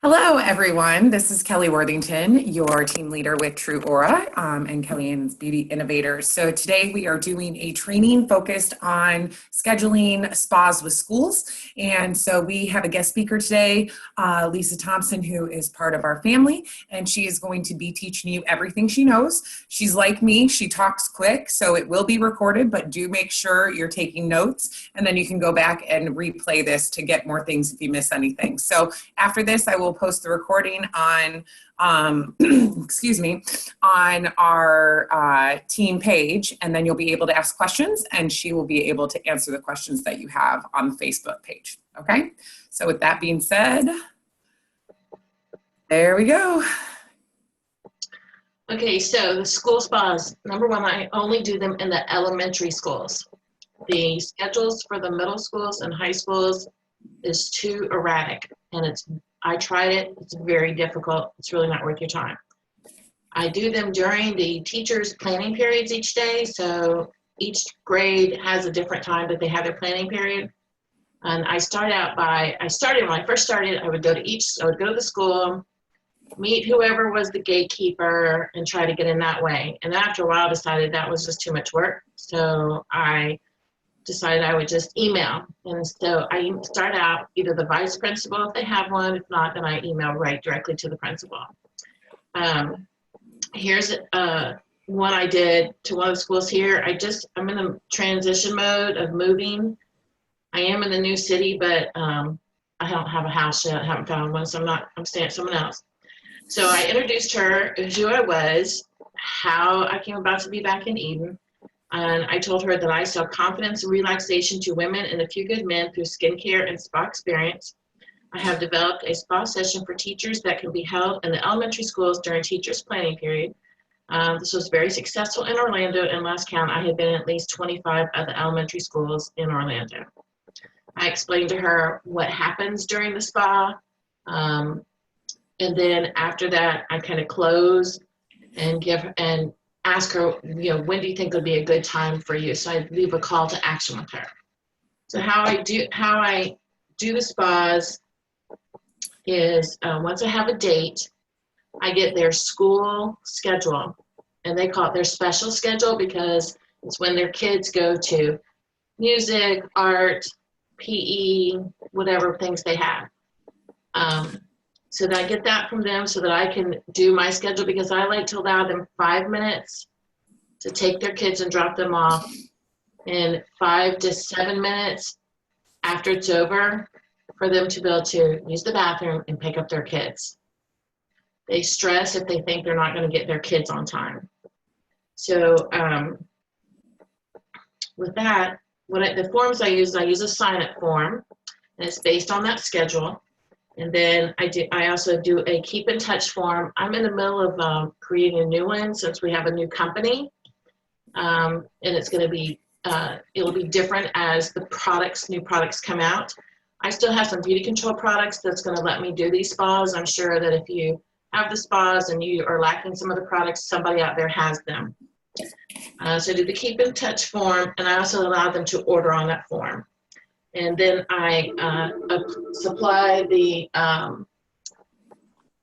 Hello, everyone. This is Kelly Worthington, your team leader with True Aura and Kellyanne's Beauty Innovators. So today we are doing a training focused on scheduling spas with schools. And so we have a guest speaker today, Lisa Thompson, who is part of our family, and she is going to be teaching you everything she knows. She's like me, she talks quick, so it will be recorded, but do make sure you're taking notes, and then you can go back and replay this to get more things if you miss anything. So after this, I will post the recording on, excuse me, on our team page, and then you'll be able to ask questions, and she will be able to answer the questions that you have on the Facebook page. Okay, so with that being said, there we go. Okay, so the school spas, number one, I only do them in the elementary schools. The schedules for the middle schools and high schools is too erratic, and I tried it, it's very difficult. It's really not worth your time. I do them during the teachers' planning periods each day, so each grade has a different time that they have their planning period. And I started when I first started, I would go to the school, meet whoever was the gatekeeper, and try to get in that way. And after a while, I decided that was just too much work. So I decided I would just email. And so I start out either the vice principal if they have one. If not, then I email right directly to the principal. Here's one I did to one of the schools here. I'm in the transition mode of moving. I am in the new city, but I don't have a house yet. I haven't found one, so I'm staying at someone else. So I introduced her, who I was, how I came about to be back in Eden. And I told her that I sell confidence and relaxation to women and a few good men through skincare and spa experience. I have developed a spa session for teachers that can be held in the elementary schools during teachers' planning period. This was very successful in Orlando, and last count, I had been in at least 25 of the elementary schools in Orlando. I explained to her what happens during the spa, and then after that, I kind of close and ask her, when do you think would be a good time for you? So I leave a call to action with her. So how I do the spas is once I have a date, I get their school schedule, and they call it their special schedule because it's when their kids go to music, art, PE, whatever things they have. So that I get that from them so that I can do my schedule, because I like to allow them 5 minutes to take their kids and drop them off, and 5 to 7 minutes after it's over for them to be able to use the bathroom and pick up their kids. They stress if they think they're not going to get their kids on time. So with that, the forms I use a sign-up form, and it's based on that schedule. And then I also do a keep in touch form. I'm in the middle of creating a new one since we have a new company. And it's going to be, it'll be different as the new products come out. I still have some beauty control products that's going to let me do these spas. I'm sure that if you have the spas and you are lacking some of the products, somebody out there has them. So I do the keep in touch form, and I also allow them to order on that form. And then I supply the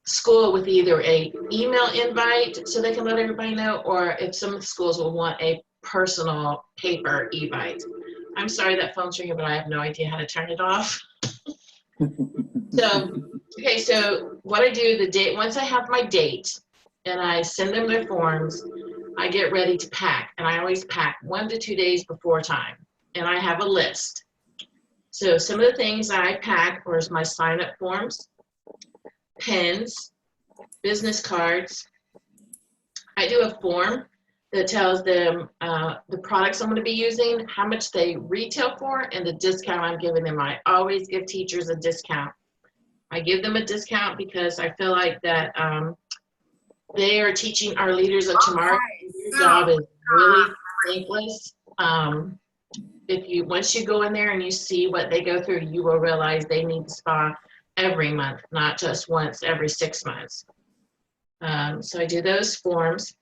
school with either a email invite so they can let everybody know, or if some of the schools will want a personal paper invite. I'm sorry that phone's ringing, but I have no idea how to turn it off. So what I do once I have my date and I send them their forms, I get ready to pack. And I always pack 1 to 2 days before time. And I have a list. So some of the things I pack are my sign-up forms, pens, business cards. I do a form that tells them the products I'm going to be using, how much they retail for, and the discount I'm giving them. I always give teachers a discount. I give them a discount because I feel like that they are teaching our leaders of tomorrow. Your job is really thankless. Once you go in there and you see what they go through, you will realize they need the spa every month, not just once every 6 months. So I do those forms.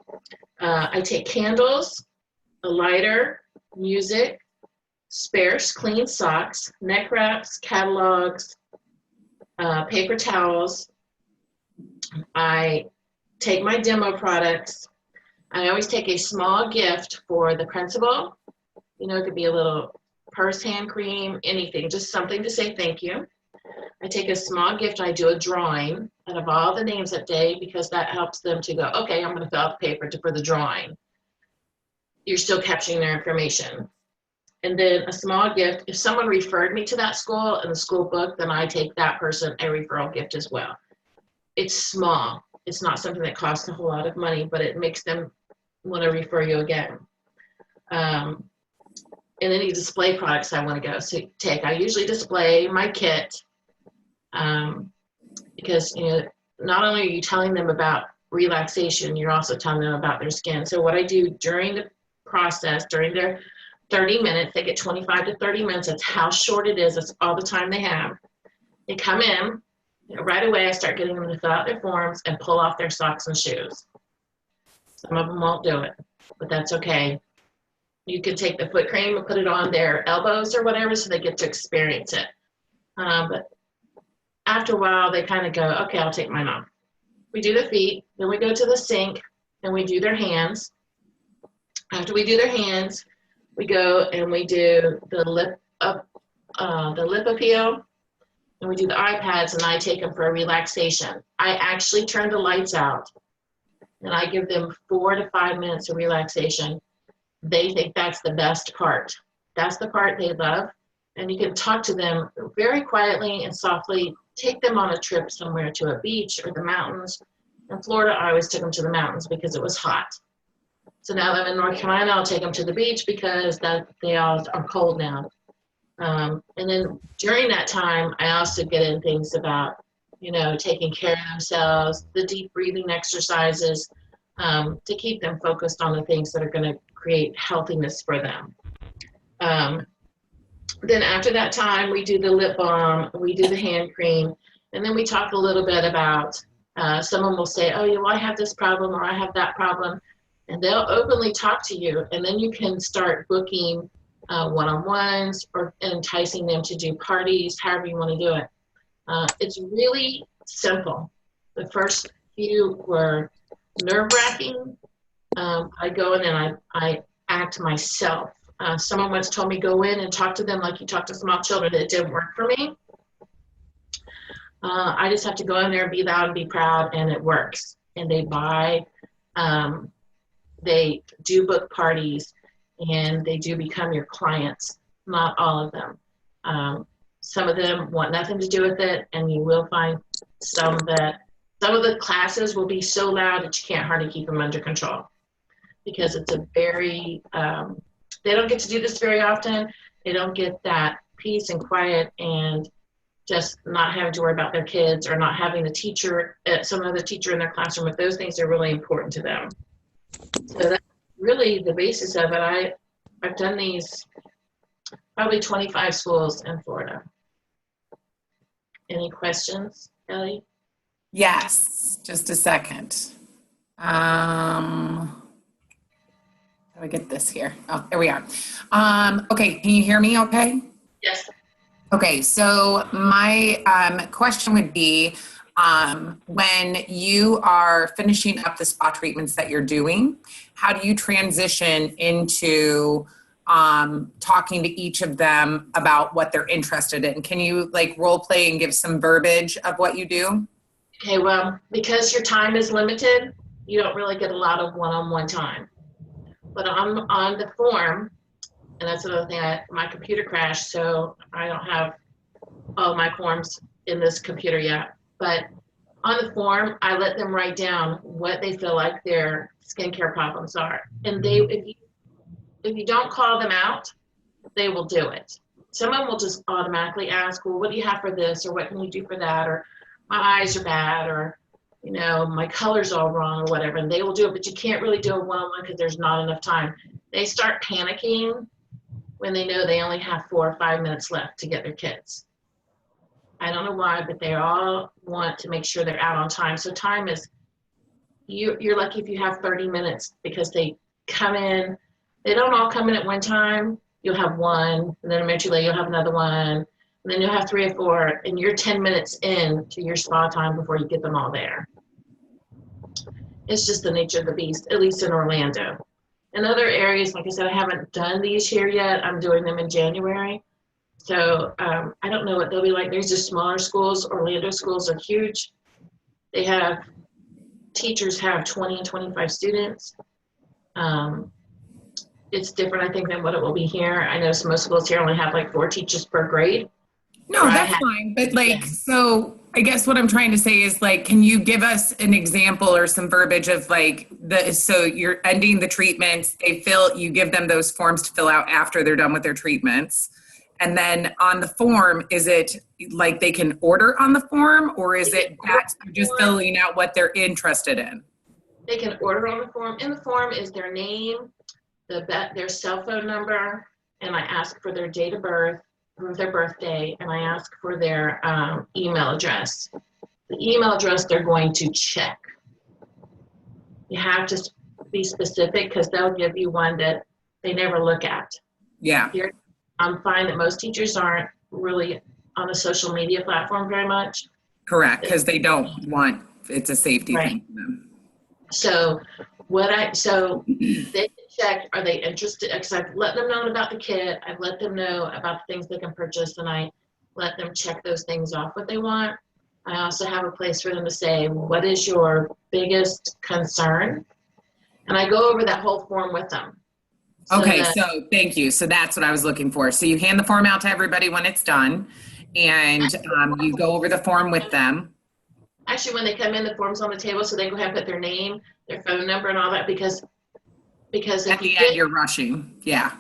I take candles, a lighter, music, spares, clean socks, neck wraps, catalogs, paper towels, I take my demo products. I always take a small gift for the principal. You know, it could be a little purse, hand cream, anything, just something to say thank you. I take a small gift. I do a drawing out of all the names that day because that helps them to go, okay, I'm going to fill out the paper for the drawing. You're still capturing their information. And then a small gift, if someone referred me to that school in the school book, then I take that person a referral gift as well. It's small. It's not something that costs a whole lot of money, but it makes them want to refer you again. And any display products I want to go take. I usually display my kit because, you know, not only are you telling them about relaxation, you're also telling them about their skin. So what I do during the process, during their 30 minutes, they get 25 to 30 minutes. That's how short it is. That's all the time they have. They come in, you know, right away I start getting them to fill out their forms and pull off their socks and shoes. Some of them won't do it, but that's okay. You can take the foot cream and put it on their elbows or whatever so they get to experience it. But after a while, they kind of go, okay, I'll take mine off. We do the feet, then we go to the sink and we do their hands. After we do their hands, we go and we do the lip appeal, and we do the iPads, and I take them for a relaxation. I actually turn the lights out, and I give them 4 to 5 minutes of relaxation. They think that's the best part. That's the part they love, and you can talk to them very quietly and softly. Take them on a trip somewhere to a beach or the mountains. In Florida, I always took them to the mountains because it was hot. So now that I'm in North Carolina, I'll take them to the beach because they all are cold now. And then during that time, I also get in things about, you know, taking care of themselves, the deep breathing exercises, to keep them focused on the things that are going to create healthiness for them. Then after that time, we do the lip balm, we do the hand cream, and then we talk a little bit about, someone will say, oh, well, I have this problem or I have that problem. And they'll openly talk to you, and then you can start booking one-on-ones or enticing them to do parties, however you want to do it. It's really simple. The first few were nerve-wracking. I go in and I act myself. Someone once told me, go in and talk to them like you talk to small children. It didn't work for me. I just have to go in there and be loud and be proud, and it works. And they buy. They do book parties, and they do become your clients. Not all of them. Some of them want nothing to do with it, and you will find some of the classes will be so loud that you can't hardly keep them under control because it's a very, they don't get to do this very often. They don't get that peace and quiet and just not having to worry about their kids or not having the teacher, some other teacher in their classroom. But those things are really important to them. So that's really the basis of it. I've done these probably 25 schools in Florida. Any questions, Ellie? Yes, just a second. How do I get this here? Oh, there we are. Okay, can you hear me okay? Yes. Okay, so my question would be, when you are finishing up the spa treatments that you're doing, how do you transition into talking to each of them about what they're interested in? Can you like role play and give some verbiage of what you do? Okay, well, because your time is limited, you don't really get a lot of one-on-one time. But on the form, and that's another thing, my computer crashed, so I don't have all my forms in this computer yet. But on the form, I let them write down what they feel like their skincare problems are. And if you don't call them out, they will do it. Someone will just automatically ask, well, what do you have for this? Or what can you do for that? Or my eyes are bad, or, you know, my color's all wrong, or whatever. And they will do it, but you can't really do a one-on-one because there's not enough time. They start panicking when they know they only have 4 or 5 minutes left to get their kids. I don't know why, but they all want to make sure they're out on time. So time is, you're lucky if you have 30 minutes because they come in, they don't all come in at one time. You'll have one, and then eventually you'll have another one, and then you'll have 3 or 4, and you're 10 minutes in to your spa time before you get them all there. It's just the nature of the beast, at least in Orlando. In other areas, like I said, I haven't done these here yet. I'm doing them in January. So I don't know what they'll be like. There's just smaller schools. Orlando schools are huge. They have, teachers have 20 and 25 students. It's different, I think, than what it will be here. I know most schools here only have like 4 teachers per grade. No, that's fine. But like, so I guess what I'm trying to say is like, can you give us an example or some verbiage of like so you're ending the treatments, you give them those forms to fill out after they're done with their treatments. And then on the form, is it like they can order on the form, or is it that they're just filling out what they're interested in? They can order on the form. In the form is their name, their cell phone number, and I ask for their date of birth, or their birthday, and I ask for their email address. The email address they're going to check. You have to be specific because they'll give you one that they never look at. Yeah. I'm fine that most teachers aren't really on the social media platform very much. Correct, because they don't want, it's a safety thing for them. So they can check, are they interested? Because I've let them know about the kit. I've let them know about the things they can purchase, and I let them check those things off what they want. I also have a place for them to say, what is your biggest concern? And I go over that whole form with them. So thank you. So that's what I was looking for. So you hand the form out to everybody when it's done, and you go over the form with them. Actually, when they come in, the form's on the table, so they go ahead and put their name, their phone number, and all that, because at the end you're rushing. Yeah.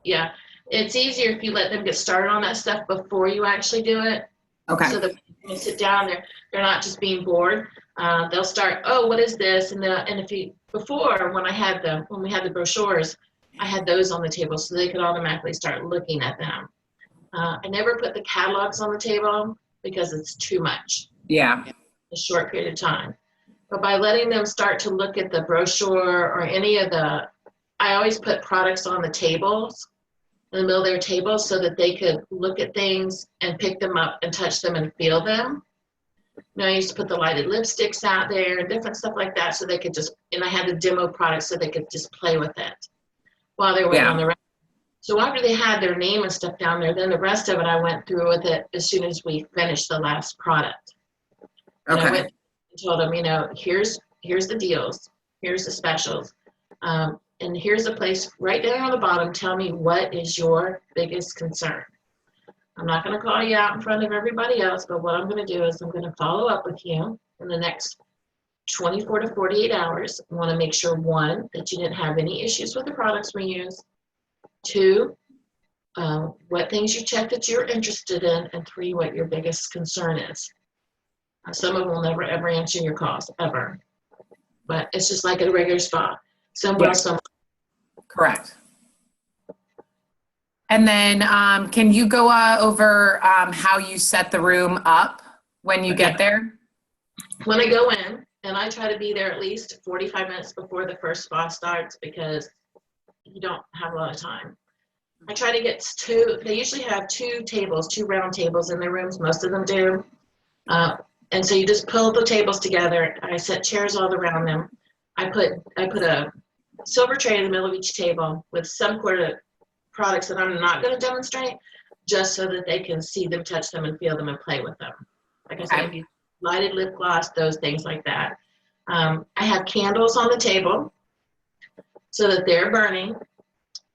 Yeah. It's easier if you let them get started on that stuff before you actually do it. Okay. So that when you sit down, they're not just being bored. They'll start, oh, what is this? And if you, before, when we had the brochures, I had those on the table so they could automatically start looking at them. I never put the catalogs on the table because it's too much. Yeah. A short period of time. But by letting them start to look at the brochure or any of I always put products on the tables, in the middle of their tables, so that they could look at things and pick them up and touch them and feel them. I used to put the lighted lipsticks out there and different stuff like that, so they could and I had the demo products so they could just play with it while they were on the rest. So after they had their name and stuff down there, then the rest of it I went through with it as soon as we finished the last product. And I went and told them, here's the deals, here's the specials, and here's the place right down on the bottom. Tell me, what is your biggest concern? I'm not going to call you out in front of everybody else, but what I'm going to do is I'm going to follow up with you in the next 24 to 48 hours. I want to make sure, 1, that you didn't have any issues with the products we use. 2, what things you checked that you're interested in, and 3, what your biggest concern is. Some of them will never, ever answer your calls, ever. But it's just like at a regular spa. Some will, some. Correct. And then can you go over how you set the room up when you get there? When I go in, and I try to be there at least 45 minutes before the first spa starts, because you don't have a lot of time. I try to get they usually have 2 round tables in their rooms. Most of them do. And so you just pull the tables together. I set chairs all around them. I put a silver tray in the middle of each table with some sort of products that I'm not going to demonstrate, just so that they can see them, touch them, and feel them, and play with them. Like I said, lighted lip gloss, those things like that. I have candles on the table so that they're burning.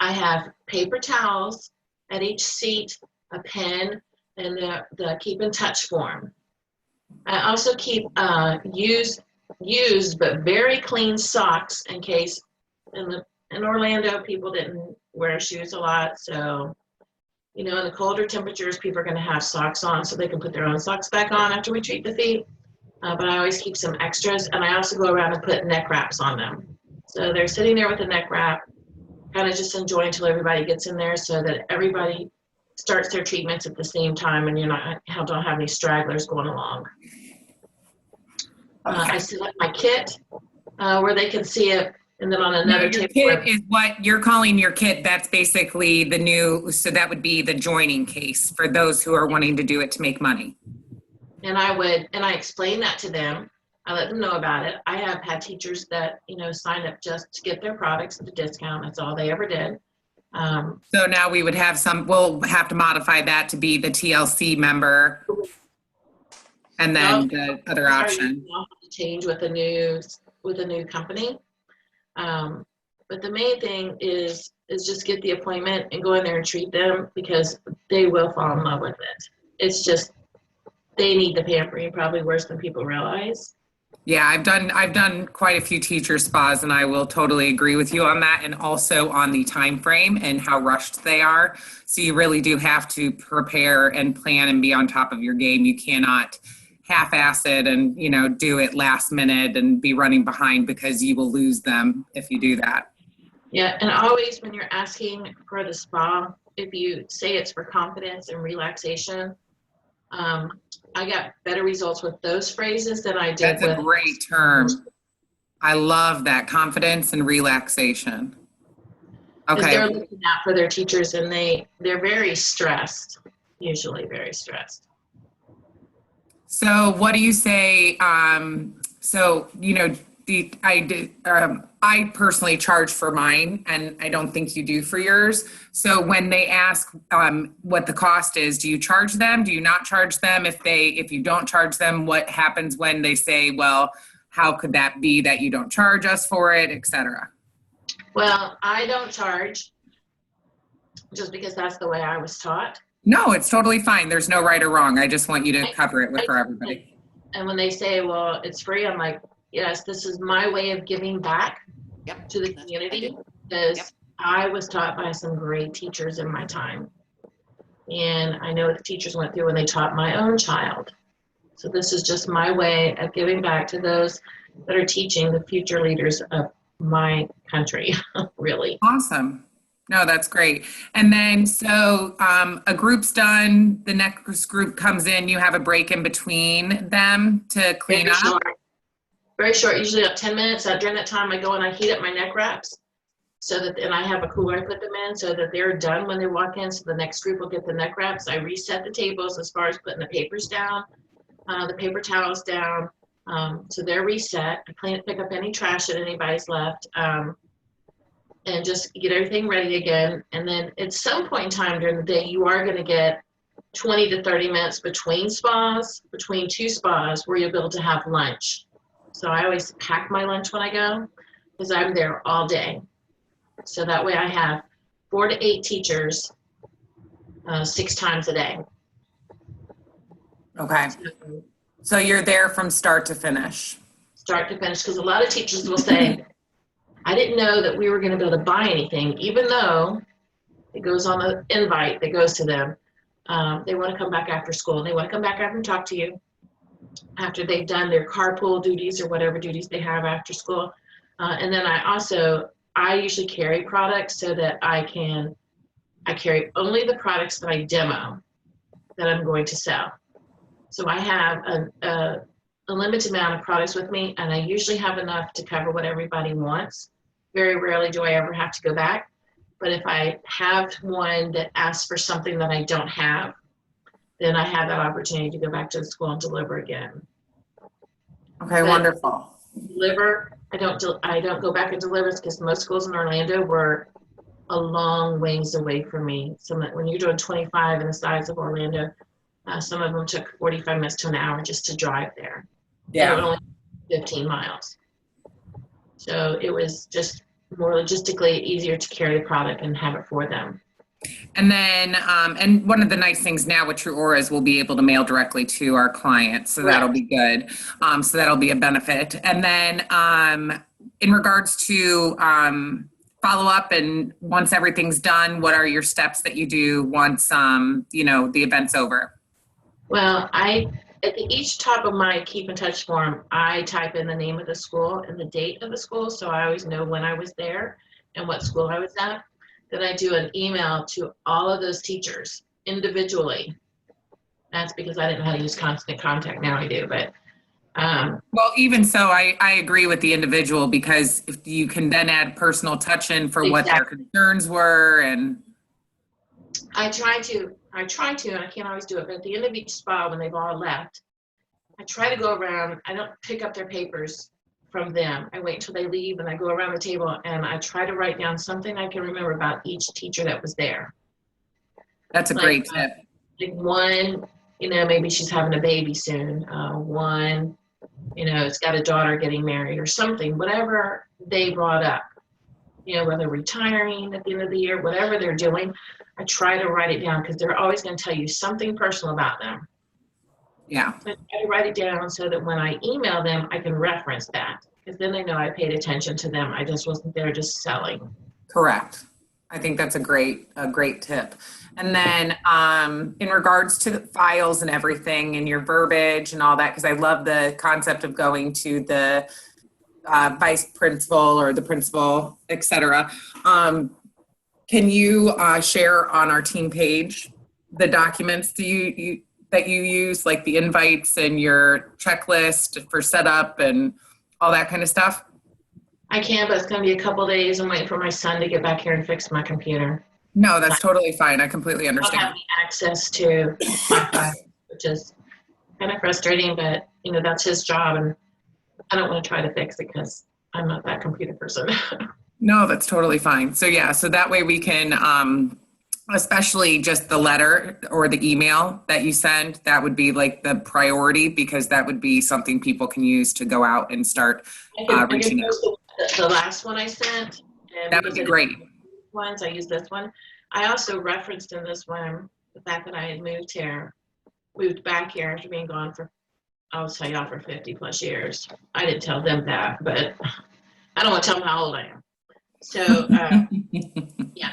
I have paper towels at each seat, a pen, and the keep in touch form. I also keep used but very clean socks, in case in Orlando people didn't wear shoes a lot. So, in the colder temperatures, people are going to have socks on so they can put their own socks back on after we treat the feet. But I always keep some extras, and I also go around and put neck wraps on them. So they're sitting there with a neck wrap, kind of just enjoying until everybody gets in there, so that everybody starts their treatments at the same time, and don't have any stragglers going along. I set up my kit where they can see it, and then on another table. Your kit is what you're calling your kit. That's basically the new, so that would be the joining case for those who are wanting to do it to make money. And I explain that to them. I let them know about it. I have had teachers that, signed up just to get their products at a discount. That's all they ever did. So now we'll have to modify that to be the TLC member and then the other option. To change with a new company. But the main thing is just get the appointment and go in there and treat them, because they will fall in love with it. It's just, they need the pampering probably worse than people realize. Yeah, I've done quite a few teacher spas, and I will totally agree with you on that, and also on the time frame and how rushed they are. So you really do have to prepare and plan and be on top of your game. You cannot half-ass it and do it last minute and be running behind, because you will lose them if you do that. Yeah, and always when you're asking for the spa, if you say it's for confidence and relaxation, I got better results with those phrases than I did. That's a great term. I love that, confidence and relaxation. Okay. They're looking out for their teachers, and they're very stressed, usually very stressed. So what do you say? I personally charge for mine, and I don't think you do for yours. So when they ask what the cost is, do you charge them? Do you not charge them? If you don't charge them, what happens when they say, well, how could that be that you don't charge us for it, et cetera? Well, I don't charge just because that's the way I was taught. No, it's totally fine. There's no right or wrong. I just want you to cover it for everybody. And when they say, well, it's free, I'm like, yes, this is my way of giving back to the community, because I was taught by some great teachers in my time. And I know what the teachers went through when they taught my own child. So this is just my way of giving back to those that are teaching the future leaders of my country, really. Awesome. No, that's great. And then, so a group's done, the next group comes in, you have a break in between them to clean Very up? short. Very short, usually about 10 minutes. During that time, I go and I heat up my neck wraps, and I have a cooler I put them in so that they're done when they walk in. So the next group will get the neck wraps. I reset the tables as far as putting the papers down, the paper towels down. So they're reset. I pick up any trash that anybody's left. And just get everything ready again. And then at some point in time during the day, you are going to get 20 to 30 minutes between two spas, where you'll be able to have lunch. So I always pack my lunch when I go, because I'm there all day. So that way I have 4 to 8 teachers 6 times a day. Okay. So you're there from start to finish. Start to finish, because a lot of teachers will say, I didn't know that we were going to be able to buy anything, even though it goes on the invite that goes to them. They want to come back after school. They want to come back after and talk to you after they've done their carpool duties or whatever duties they have after school. And then I usually carry products so that I carry only the products that I demo that I'm going to sell. So I have a limited amount of products with me, and I usually have enough to cover what everybody wants. Very rarely do I ever have to go back. But if I have one that asks for something that I don't have, then I have that opportunity to go back to the school and deliver again. Okay, wonderful. I don't go back and deliver, because most schools in Orlando were a long ways away from me. So when you're doing 25 in the size of Orlando, some of them took 45 minutes to an hour just to drive there. Yeah. It was only 15 miles. So it was just more logistically easier to carry the product and have it for them. And then, and one of the nice things now with True Aura is we'll be able to mail directly to our clients. So that'll be good. So that'll be a benefit. And then in regards to follow up, and once everything's done, what are your steps that you do once, the event's over? Well, at each top of my keep in touch form, I type in the name of the school and the date of the school. So I always know when I was there and what school I was at. Then I do an email to all of those teachers individually. That's because I didn't know how to use constant contact. Now I do, but. Well, even so, I agree with the individual, because if you can then add personal touch in for what their concerns were. And I try to, and I can't always do it, but at the end of each spa, when they've all left, I try to go around. I don't pick up their papers from them. I wait until they leave and I go around the table and I try to write down something I can remember about each teacher that was there. That's a great tip. Like one, maybe she's having a baby soon. One, it's got a daughter getting married or something, whatever they brought up, whether retiring at the end of the year, whatever they're doing, I try to write it down because they're always going to tell you something personal about them. Yeah. So I try to write it down so that when I email them, I can reference that because then they know I paid attention to them. I just wasn't there just selling. Correct. I think that's a great tip. And then in regards to the files and everything and your verbiage and all that, because I love the concept of going to the vice principal or the principal, et cetera. Can you share on our team page the documents that you use, like the invites and your checklist for setup and all that kind of stuff? I can, but it's going to be a couple days. I'm waiting for my son to get back here and fix my computer. No, that's totally fine. I completely understand. I don't have any access to my files, which is kind of frustrating, but that's his job, and I don't want to try to fix it because I'm not that computer person. No, that's totally fine. So yeah, so that way we can, especially just the letter or the email that you send, that would be like the priority because that would be something people can use to go out and start reaching out. The last one I sent. That would be great. Ones I used this one. I also referenced in this one the fact that I had moved back here after being gone for, I'll tell y'all, for 50 plus years. I didn't tell them that, but I don't want to tell them how old I am. So yeah.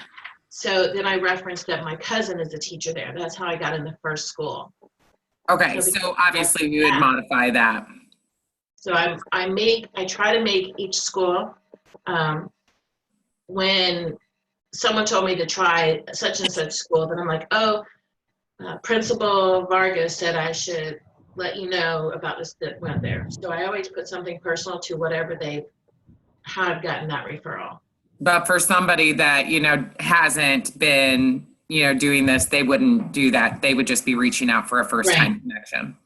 So then I referenced that my cousin is a teacher there. That's how I got in the first school. Okay, so obviously we would modify that. So I try to make each school, when someone told me to try such and such school, then I'm like, Principal Vargas said I should let you know about this that went there. So I always put something personal to whatever they have gotten that referral. But for somebody that, hasn't been, doing this, they wouldn't do that. They would just be reaching out for a first time connection.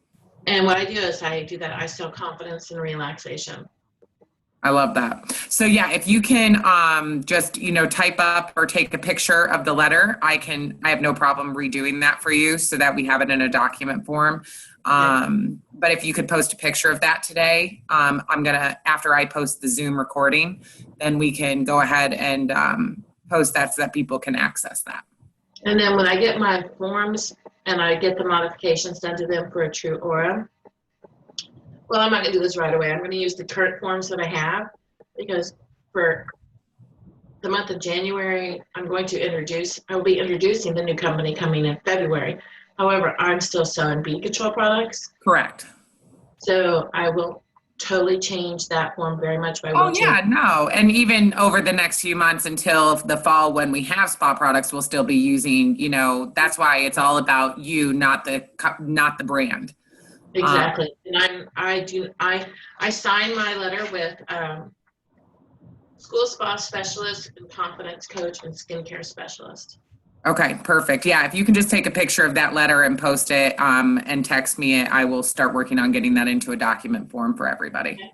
And what I do is I do that. I sell confidence and relaxation. I love that. So yeah, if you can just, type up or take a picture of the letter, I have no problem redoing that for you so that we have it in a document form. But if you could post a picture of that today, after I post the Zoom recording, then we can go ahead and post that so that people can access that. And then when I get my forms and I get the modifications done to them for a True Aura, well, I'm not going to do this right away. I'm going to use the current forms that I have because for the month of January, I will be introducing the new company coming in February. However, I'm still selling bee control products. Correct. So I will totally change that form very much. And even over the next few months until the fall when we have spa products, we'll still be using, that's why it's all about you, not the brand. Exactly. And I sign my letter with school spa specialist and confidence coach and skincare specialist. Okay, perfect. Yeah, if you can just take a picture of that letter and post it and text me, I will start working on getting that into a document form for everybody. Okay.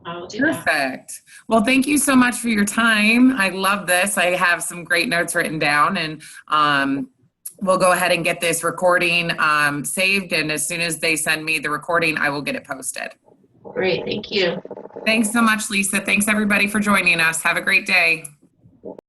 I will do Perfect. that. Well, thank you so much for your time. I love this. I have some great notes written down, and we'll go ahead and get this recording saved. And as soon as they send me the recording, I will get it posted. Great. Thank you. Thanks so much, Lisa. Thanks everybody for joining us. Have a great day.